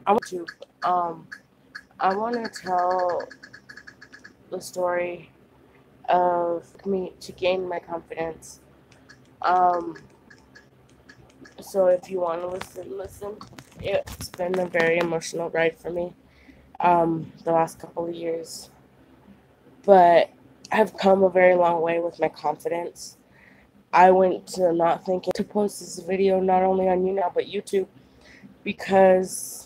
I want to, um, I want to tell the story of me to gain my confidence. Um, so if you want to listen, listen. It's been a very emotional ride for me, the last couple of years. But I've come a very long way with my confidence. I went to not thinking to post this video not only on now but YouTube because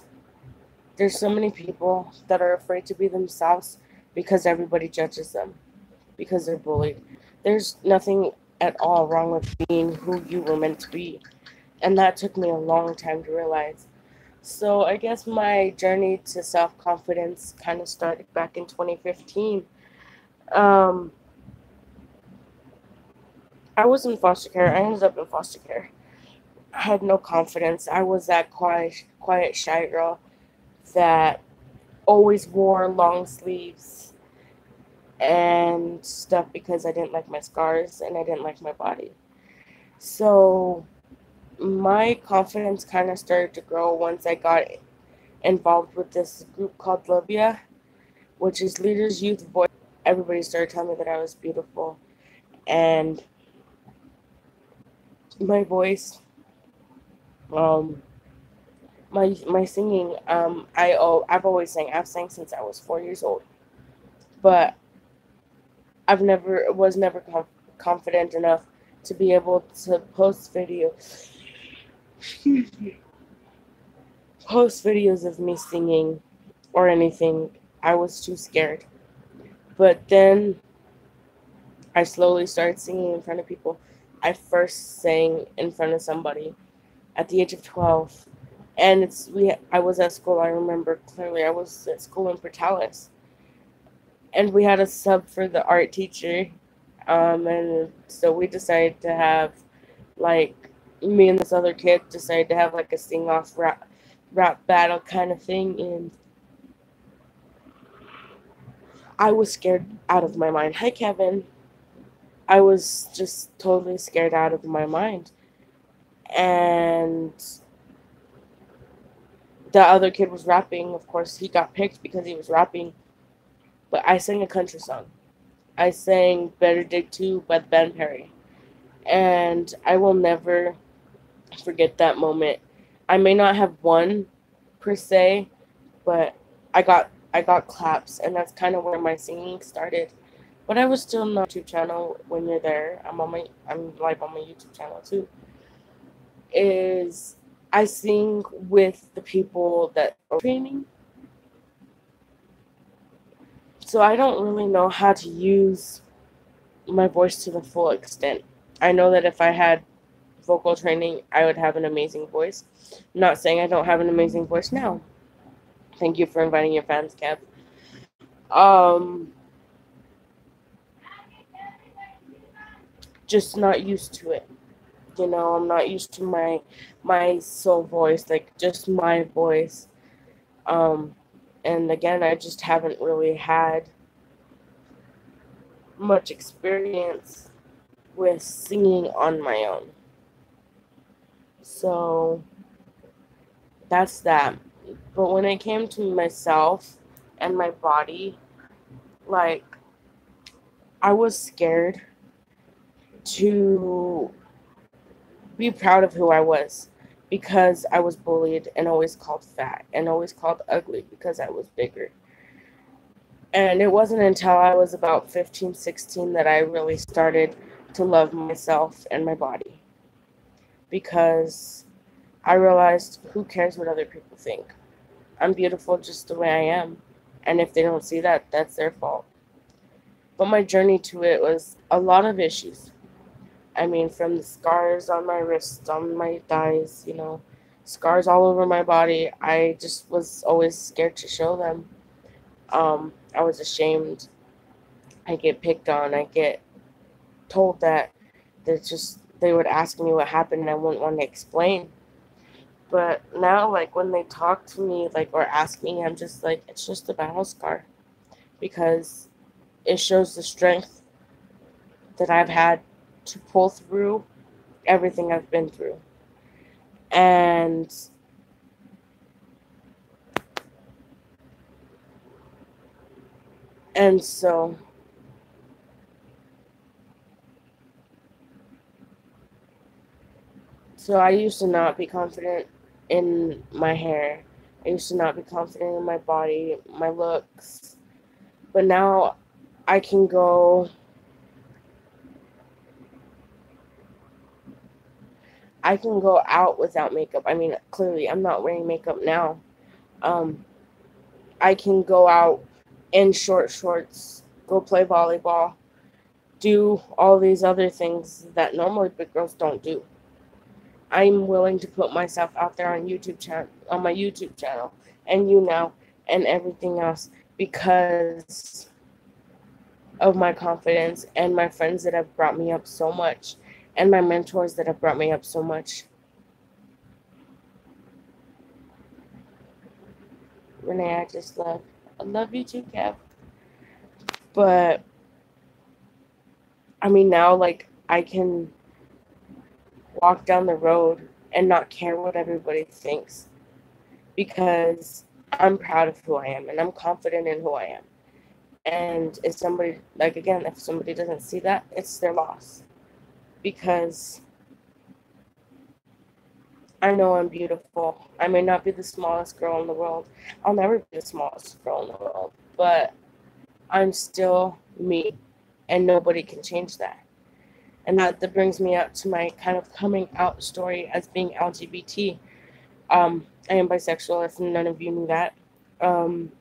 there's so many people that are afraid to be themselves because everybody judges them, because they're bullied. There's nothing at all wrong with being who you were meant to be. And that took me a long time to realize. So I guess my journey to self confidence kind of started back in 2015. Um, I was in foster care. I ended up in foster care. I had no confidence. I was that quiet, shy girl that always wore long sleeves and stuff because I didn't like my scars and I didn't like my body. So my confidence kind of started to grow once I got involved with this group called Livia, which is Leaders Youth Voice. Everybody started telling me that I was beautiful, and my voice, um, my singing. I've always sang. I've sang since I was 4 years old, but I've never was never confident enough to be able to post videos of me singing or anything. I was too scared. But then I slowly started singing in front of people. I first sang in front of somebody at the age of 12. And I was at school, I remember clearly. I was at school in Portales. And we had a sub for the art teacher. And so we decided to have, like, me and this other kid decided to have, like, a sing off rap battle kind of thing. And I was scared out of my mind. Hi, Kevin. I was just totally scared out of my mind. And the other kid was rapping. Of course, he got picked because he was rapping. But I sang a country song. I sang Better Dig 2 by Ben Perry. And I will never forget that moment. I may not have won per se, but I got claps, and that's kind of where my singing started. But I was still on my YouTube channel when you're there. I'm live on my YouTube channel too. Is I sing with the people that are training. So I don't really know how to use my voice to the full extent. I know that if I had vocal training, I would have an amazing voice. I'm not saying I don't have an amazing voice now. Thank you for inviting your fans, Kev. Um, just not used to it. I'm not used to my soul voice, like just my voice. Um, and again, I just haven't really had much experience with singing on my own. So that's that. But when it came to myself and my body, like, I was scared to be proud of who I was because I was bullied and always called fat and always called ugly because I was bigger. And it wasn't until I was about 15, 16 that I really started to love myself and my body because I realized who cares what other people think. I'm beautiful just the way I am. And if they don't see that, that's their fault. But my journey to it was a lot of issues. I mean, from the scars on my wrists, on my thighs, scars all over my body. I just was always scared to show them. I was ashamed. I get picked on. I get told that they would ask me what happened and I wouldn't want to explain. But now, like, when they talk to me, like, or ask me, I'm just like, it's just a battle scar because it shows the strength that I've had to pull through everything I've been through. And And so I used to not be confident in my hair. I used to not be confident in my body, my looks. But now I can go out without makeup. I mean, clearly I'm not wearing makeup now. Um I can go out in short shorts, go play volleyball, do all these other things that normally big girls don't do. I'm willing to put myself out there on on my YouTube channel, and and everything else because of my confidence and my friends that have brought me up so much, and my mentors that have brought me up so much. Renee, I love you too, Kev. But I mean, now like I can walk down the road and not care what everybody thinks because I'm proud of who I am and I'm confident in who I am. And if somebody, like again, if somebody doesn't see that, it's their loss. Because I know I'm beautiful. I may not be the smallest girl in the world. I'll never be the smallest girl in the world. But I'm still me. And nobody can change that. And that brings me up to my kind of coming out story as being LGBT. I am bisexual, if none of you knew that. Um,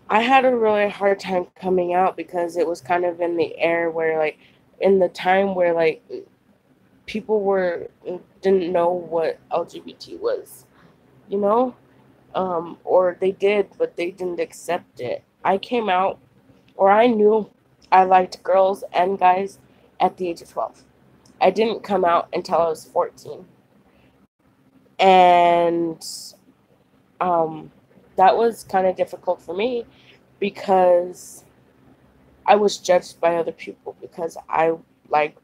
I had a really hard time coming out because it was kind of in the air where, like, in the time where, like, people didn't know what LGBT was, you know? Or they did, but they didn't accept it. I came out, or I knew I liked girls and guys at the age of 12. I didn't come out until I was 14. And um, that was kind of difficult for me because I was judged by other people because I like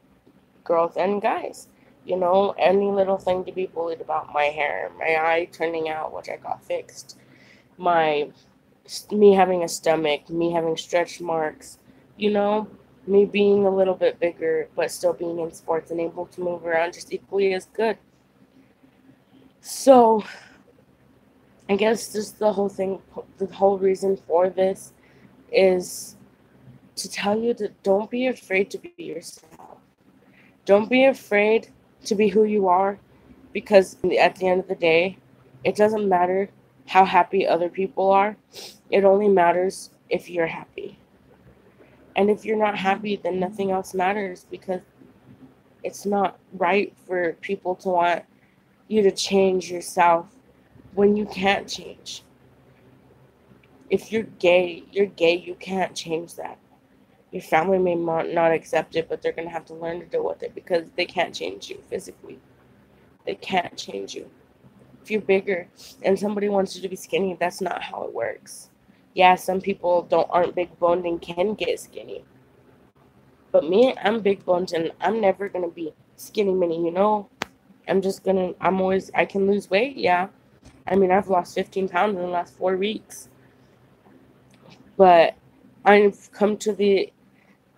girls and guys. You know, any little thing to be bullied about: my hair, my eye turning out, which I got fixed, my me having a stomach, me having stretch marks, you know, me being a little bit bigger but still being in sports and able to move around just equally as good. So I guess just the whole reason for this is to tell you that don't be afraid to be yourself. Don't be afraid to be who you are because at the end of the day, it doesn't matter how happy other people are. It only matters if you're happy. And if you're not happy, then nothing else matters because it's not right for people to want you to change yourself when you can't change. If you're gay, you can't change that. Your family may not accept it, but they're going to have to learn to deal with it because they can't change you physically. They can't change you. If you're bigger and somebody wants you to be skinny, that's not how it works. Yeah, some people aren't big boned and can get skinny. But me, I'm big boned and I'm never going to be skinny mini, you know? I can lose weight, yeah. I mean, I've lost 15 pounds in the last 4 weeks. But I've come to the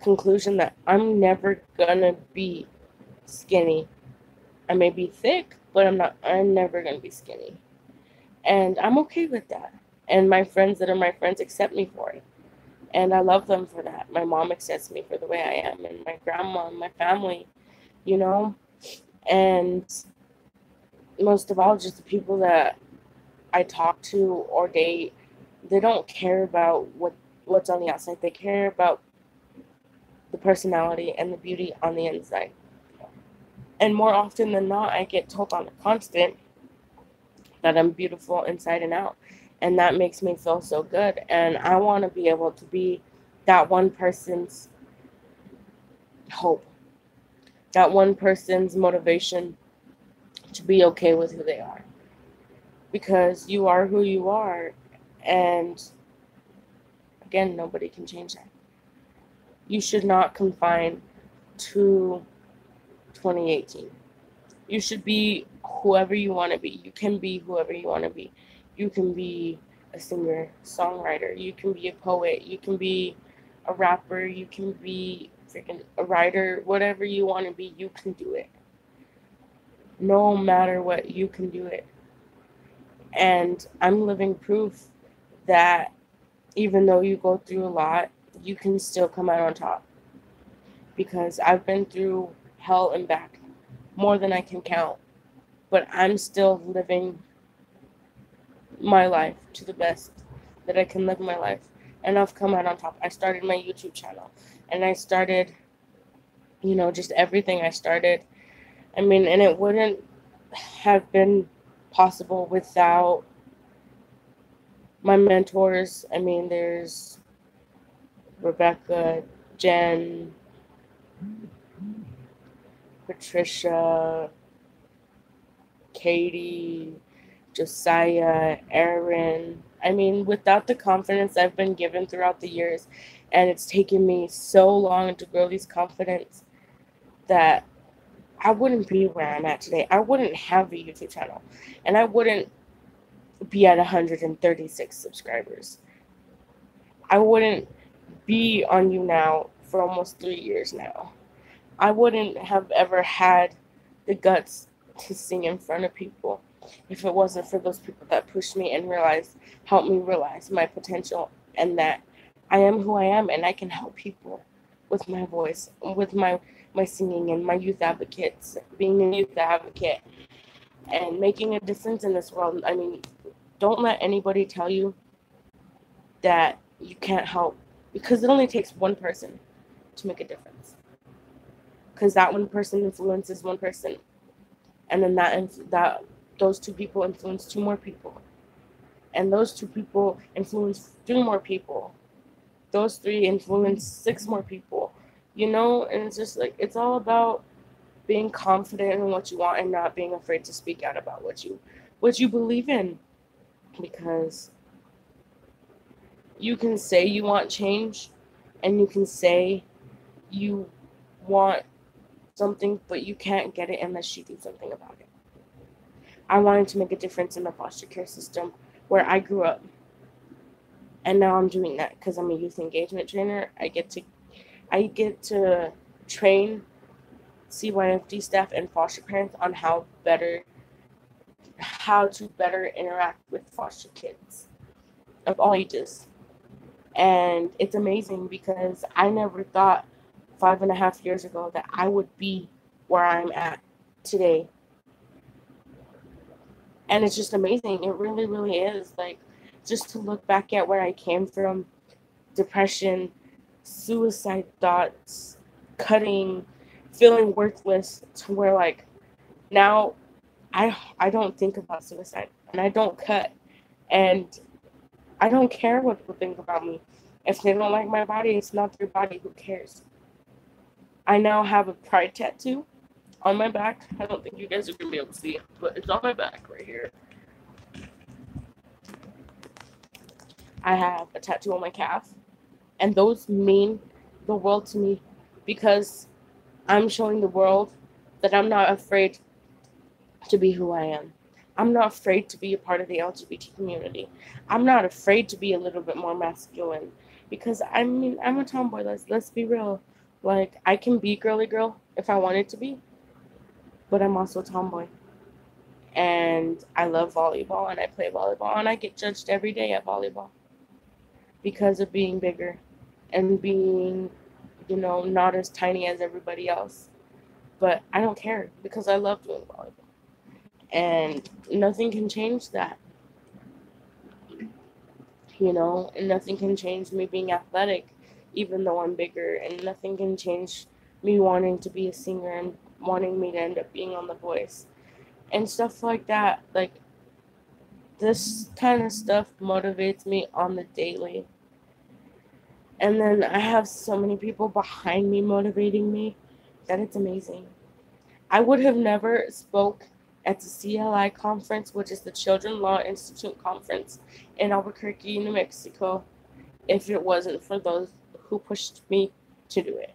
conclusion that I'm never gonna be skinny. I may be thick, but I'm never gonna be skinny. And I'm okay with that. And my friends that are my friends accept me for it. And I love them for that. My mom accepts me for the way I am, and my grandma and my family, you know? And most of all, just the people that I talk to or date, they don't care about what's on the outside. They care about the personality and the beauty on the inside. And more often than not, I get told on a constant that I'm beautiful inside and out. And that makes me feel so good. And I want to be able to be that one person's hope, that one person's motivation to be okay with who they are. Because you are who you are. And again, nobody can change that. You should not confine to 2018. You should be whoever you want to be. You can be whoever you want to be. You can be a singer, songwriter. You can be a poet. You can be a rapper. You can be freaking a writer. Whatever you want to be, you can do it. No matter what, you can do it. And I'm living proof that even though you go through a lot, you can still come out on top. Because I've been through hell and back more than I can count. But I'm still living my life to the best that I can live my life. And I've come out on top. I started my YouTube channel. And I started, just everything I started. I mean, and it wouldn't have been possible without my mentors. I mean, there's Rebecca, Jen, Patricia, Katie, Josiah, Aaron. I mean, without the confidence I've been given throughout the years, and it's taken me so long to grow these confidence that I wouldn't be where I'm at today. I wouldn't have a YouTube channel, and I wouldn't be at 136 subscribers. I wouldn't be on YouNow for almost 3 years now. I wouldn't have ever had the guts to sing in front of people if it wasn't for those people that pushed me and helped me realize my potential and that I am who I am and I can help people with my voice, with my singing and my youth advocates, being a youth advocate and making a difference in this world. I mean, don't let anybody tell you that you can't help, because it only takes one person to make a difference. Because that one person influences one person, and then those two people influence two more people, and those two people influence three more people. Those three influence six more people. And it's just like, it's all about being confident in what you want and not being afraid to speak out about what you believe in. Because you can say you want change and you can say you want something, but you can't get it unless you do something about it. I wanted to make a difference in the foster care system where I grew up. And now I'm doing that because I'm a youth engagement trainer. I get to train CYFD staff and foster parents on how to better interact with foster kids of all ages. And it's amazing because I never thought 5.5 years ago that I would be where I'm at today. And it's just amazing. It really, really is. Like, just to look back at where I came from, depression, suicide thoughts, cutting, feeling worthless, to where, like, now I don't think about suicide and I don't cut and I don't care what people think about me. If they don't like my body, it's not their body. Who cares? I now have a pride tattoo on my back. I don't think you guys are going to be able to see it, but it's on my back right here. I have a tattoo on my calf, and those mean the world to me because I'm showing the world that I'm not afraid to be who I am. I'm not afraid to be a part of the LGBT community. I'm not afraid to be a little bit more masculine because I'm a tomboy. Let's be real. Like, I can be girly girl if I wanted to be, but I'm also a tomboy. And I love volleyball and I play volleyball and I get judged every day at volleyball because of being bigger and being, not as tiny as everybody else. But I don't care because I love doing volleyball. And nothing can change that. And nothing can change me being athletic, even though I'm bigger. And nothing can change me wanting to be a singer and wanting me to end up being on The Voice. And stuff like that. Like, this kind of stuff motivates me on the daily. And then I have so many people behind me motivating me that it's amazing. I would have never spoke at the CLI conference, which is the Children Law Institute conference in Albuquerque, New Mexico, if it wasn't for those who pushed me to do it.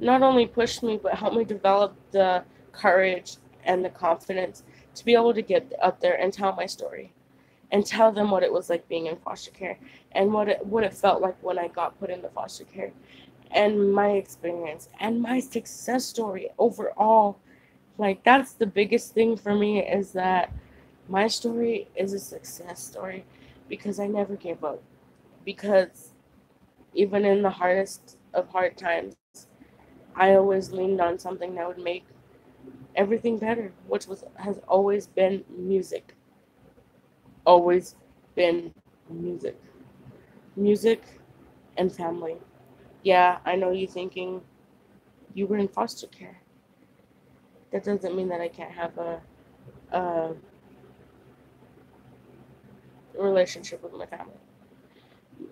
Not only pushed me, but helped me develop the courage and the confidence to be able to get up there and tell my story. and tell them what it was like being in foster care and what it felt like when I got put into foster care and my experience and my success story overall. Like, that's the biggest thing for me, is that my story is a success story because I never gave up. Because even in the hardest of hard times, I always leaned on something that would make everything better, which has always been music. Always been music. Music and family. Yeah, I know you thinking you were in foster care. That doesn't mean that I can't have a relationship with my family.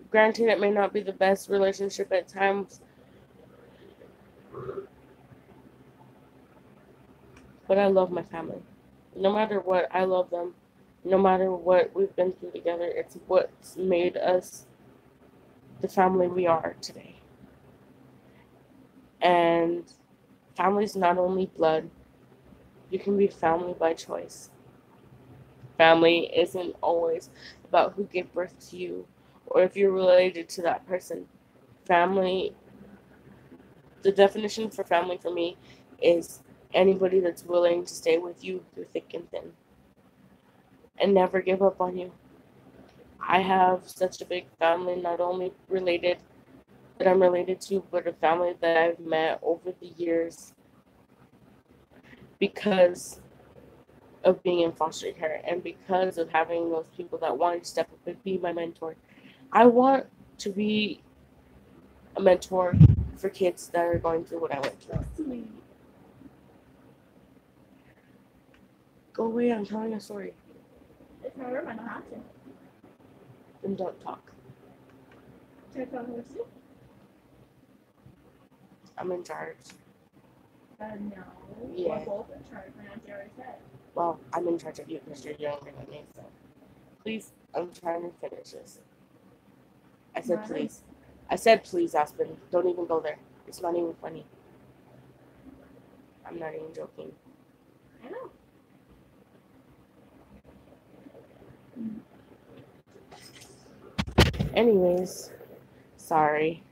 Granted, it may not be the best relationship at times, but I love my family. No matter what, I love them. No matter what we've been through together, it's what's made us the family we are today. And family's not only blood, you can be family by choice. Family isn't always about who gave birth to you or if you're related to that person. Family, the definition for family for me is anybody that's willing to stay with you through thick and thin and never give up on you. I have such a big family, not only related that I'm related to, but a family that I've met over the years because of being in foster care and because of having those people that wanted to step up and be my mentor. I want to be a mentor for kids that are going through what I went through. Go away, I'm telling a story. It's my room, I don't have to. Then don't talk. Should I tell them what to do? I'm in charge. No. Yeah. We're both in charge, my auntie already said. Well, I'm in charge of you because you're younger than me, so. Please, I'm trying to finish this. I said please. I said please, Aspen. Don't even go there. It's not even funny. I'm not even joking. I know. Anyways, sorry.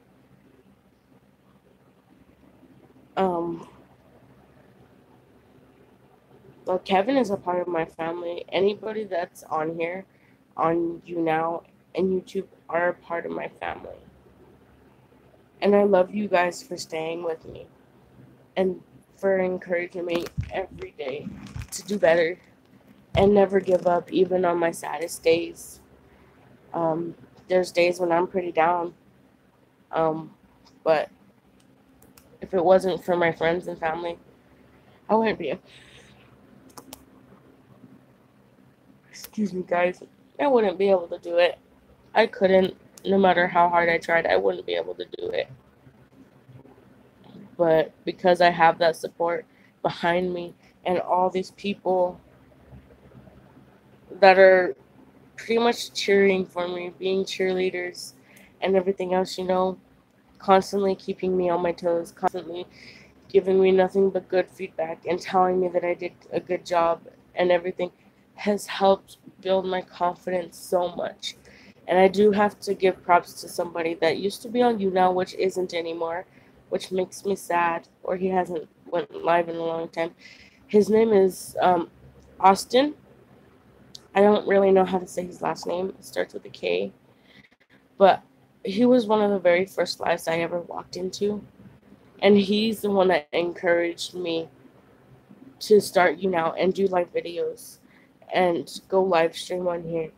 Well, Kevin is a part of my family. Anybody that's on here, on YouNow and YouTube, are a part of my family. And I love you guys for staying with me and for encouraging me every day to do better and never give up, even on my saddest days. There's days when I'm pretty down, but if it wasn't for my friends and family, I wouldn't be. Excuse me, guys. I wouldn't be able to do it. I couldn't, no matter how hard I tried, I wouldn't be able to do it. But because I have that support behind me and all these people that are pretty much cheering for me, being cheerleaders and everything else, constantly keeping me on my toes, constantly giving me nothing but good feedback and telling me that I did a good job and everything has helped build my confidence so much. And I do have to give props to somebody that used to be on YouNow, which isn't anymore, which makes me sad, or he hasn't went live in a long time. His name is Austin. I don't really know how to say his last name. It starts with a K. But he was one of the very first lives I ever walked into. And he's the one that encouraged me to start YouNow and do live videos and go live stream on here.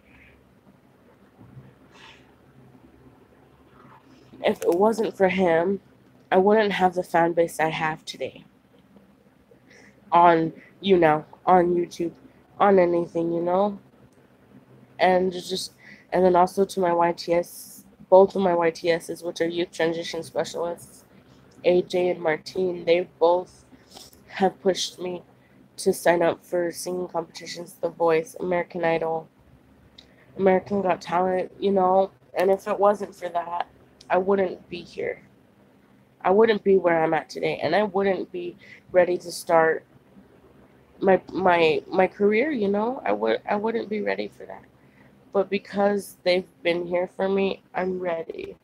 If it wasn't for him, I wouldn't have the fan base I have today. On on YouTube, on anything, And and then also to my YTS, both of my YTSs, which are Youth Transition Specialists, AJ and Martine, they both have pushed me to sign up for singing competitions, The Voice, American Idol, American Got Talent, and if it wasn't for that, I wouldn't be here. I wouldn't be where I'm at today, and I wouldn't be ready to start my career, I wouldn't be ready for that. But because they've been here for me, I'm ready.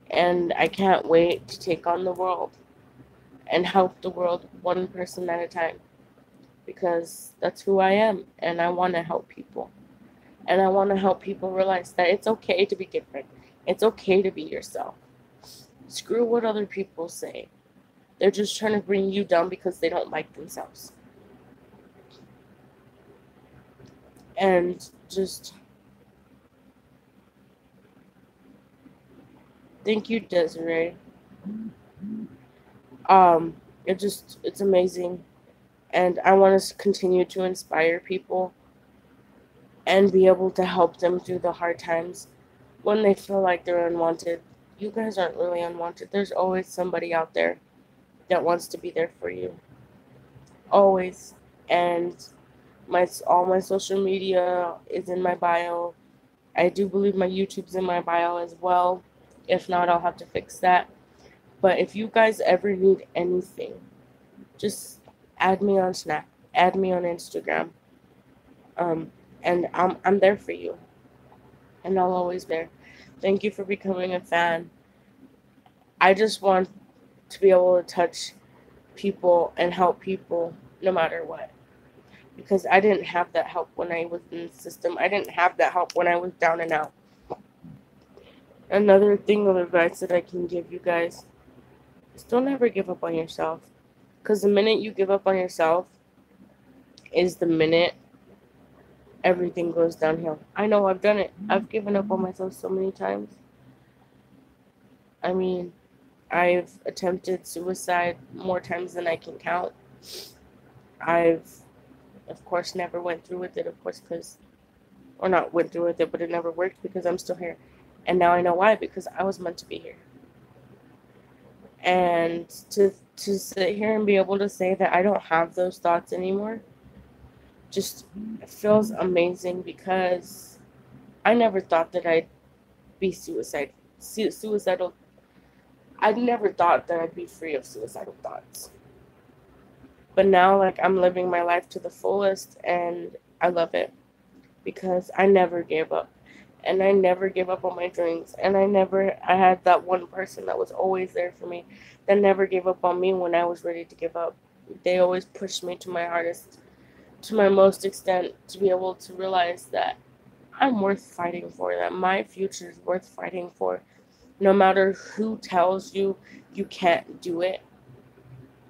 And I can't wait to take on the world and help the world one person at a time. Because that's who I am. And I want to help people. And I want to help people realize that it's okay to be different. It's okay to be yourself. Screw what other people say. They're just trying to bring you down because they don't like themselves. And just thank you, Desiree. It's amazing. And I want to continue to inspire people and be able to help them through the hard times when they feel like they're unwanted. You guys aren't really unwanted. There's always somebody out there that wants to be there for you. Always. And all my social media is in my bio. I do believe my YouTube's in my bio as well. If not, I'll have to fix that. But if you guys ever need anything, just add me on Snap, add me on Instagram, and I'm there for you, and I'll always be there. Thank you for becoming a fan. I just want to be able to touch people and help people no matter what. Because I didn't have that help when I was in the system. I didn't have that help when I was down and out. Another thing of advice that I can give you guys is don't ever give up on yourself. Because the minute you give up on yourself is the minute everything goes downhill. I know I've done it. I've given up on myself so many times. I mean, I've attempted suicide more times than I can count. I've, of course, never went through with it, of course, or not went through with it, but it never worked because I'm still here. And now I know why, because I was meant to be here. And to sit here and be able to say that I don't have those thoughts anymore just feels amazing, because I never thought that I'd be suicidal. I never thought that I'd be free of suicidal thoughts. But now, like, I'm living my life to the fullest, and I love it because I never gave up. And I never gave up on my dreams. And I had that one person that was always there for me that never gave up on me when I was ready to give up. They always pushed me to my hardest, to my most extent, to be able to realize that I'm worth fighting for, that my future is worth fighting for. No matter who tells you you can't do it,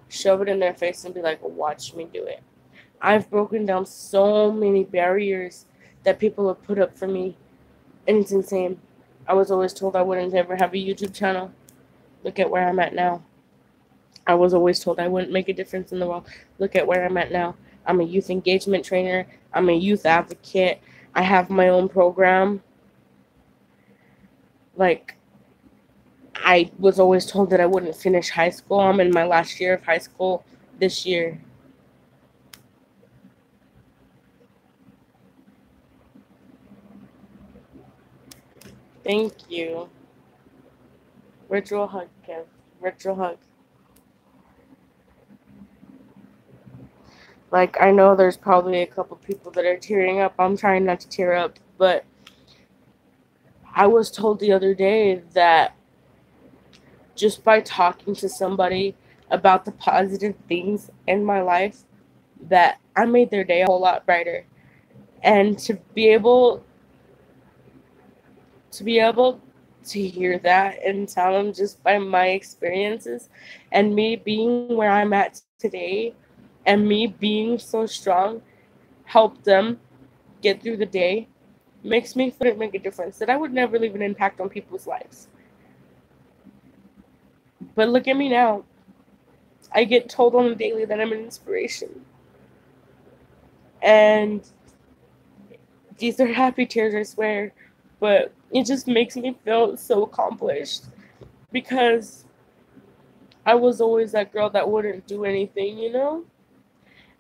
shove it in their face and be like, watch me do it. I've broken down so many barriers that people have put up for me, and it's insane. I was always told I wouldn't ever have a YouTube channel. Look at where I'm at now. I was always told I wouldn't make a difference in the world. Look at where I'm at now. I'm a youth engagement trainer. I'm a youth advocate. I have my own program. Like, I was always told that I wouldn't finish high school. I'm in my last year of high school this year. Thank you. Virtual hug, Kev. Virtual hug. Like, I know there's probably a couple people that are tearing up. I'm trying not to tear up, but I was told the other day that just by talking to somebody about the positive things in my life, that I made their day a whole lot brighter. And to be able to hear that and tell them just by my experiences and me being where I'm at today and me being so strong, help them get through the day, makes me feel it make a difference, that I would never leave an impact on people's lives. But look at me now. I get told on the daily that I'm an inspiration. And these are happy tears, I swear. But it just makes me feel so accomplished, because I was always that girl that wouldn't do anything, you know?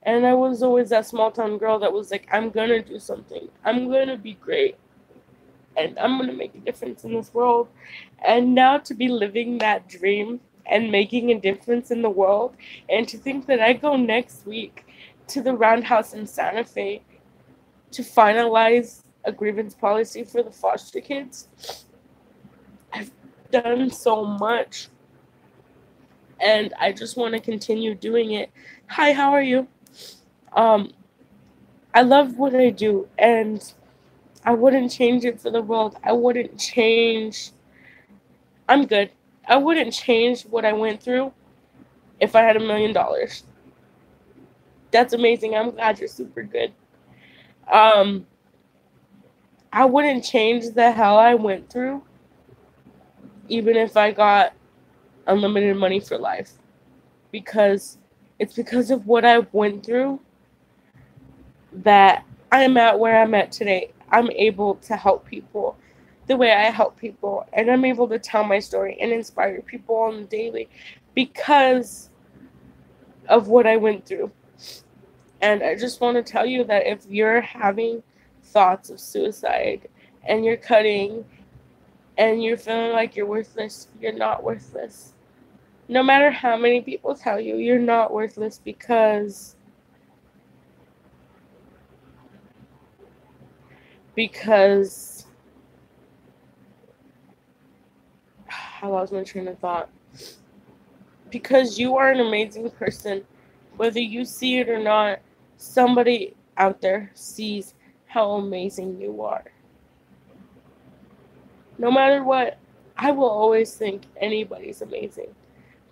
And I was always that small town girl that was like, I'm gonna do something. I'm gonna be great. And I'm gonna make a difference in this world. And now to be living that dream and making a difference in the world, and to think that I go next week to the Roundhouse in Santa Fe to finalize a grievance policy for the foster kids. I've done so much, and I just want to continue doing it. Hi, how are you? I love what I do, and I wouldn't change it for the world. I wouldn't change. I'm good. I wouldn't change what I went through if I had $1,000,000. That's amazing. I'm glad you're super good. I wouldn't change the hell I went through, even if I got unlimited money for life, because it's because of what I went through that I'm at where I'm at today. I'm able to help people the way I help people, and I'm able to tell my story and inspire people on the daily because of what I went through. And I just want to tell you that if you're having thoughts of suicide and you're cutting and you're feeling like you're worthless, you're not worthless. No matter how many people tell you you're not worthless, because I lost my train of thought. Because you are an amazing person. Whether you see it or not, somebody out there sees how amazing you are. No matter what, I will always think anybody's amazing.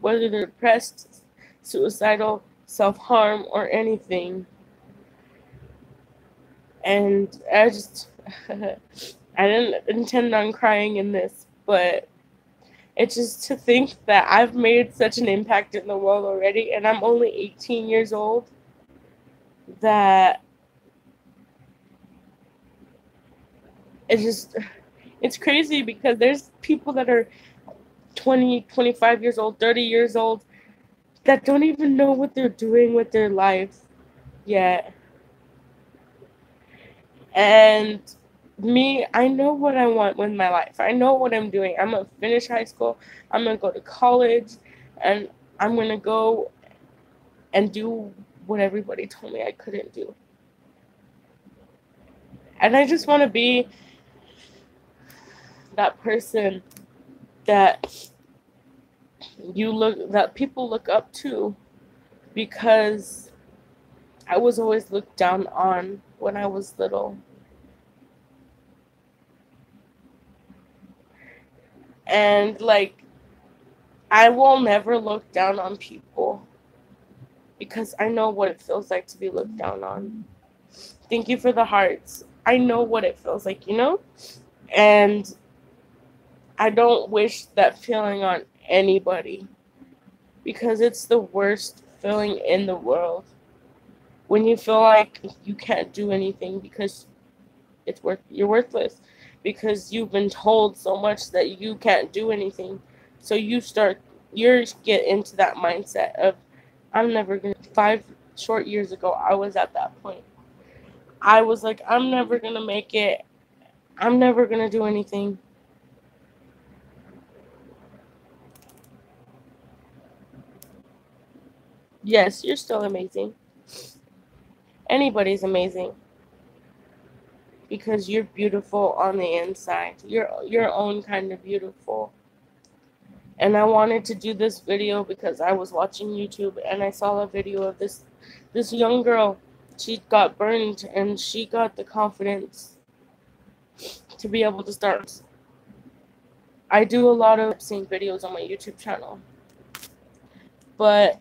Whether they're depressed, suicidal, self-harm, or anything. And I didn't intend on crying in this, but it's just to think that I've made such an impact in the world already, and I'm only 18 years old, that it's crazy, because there's people that are 20, 25 years old, 30 years old, that don't even know what they're doing with their life yet. And me, I know what I want with my life. I know what I'm doing. I'm going to finish high school. I'm going to go to college. And I'm going to go and do what everybody told me I couldn't do. And I just want to be that person that people look up to, because I was always looked down on when I was little. And I will never look down on people, because I know what it feels like to be looked down on. Thank you for the hearts. I know what it feels like, And I don't wish that feeling on anybody, because it's the worst feeling in the world. When you feel like you can't do anything because you're worthless, because you've been told so much that you can't do anything. So you get into that mindset of, I'm never going to. 5 short years ago, I was at that point. I was like, I'm never going to make it. I'm never going to do anything. Yes, you're still amazing. Anybody's amazing, because you're beautiful on the inside. You're your own kind of beautiful. And I wanted to do this video because I was watching YouTube and I saw a video of this young girl. She got burned and she got the confidence to be able to start. I do a lot of seeing videos on my YouTube channel, but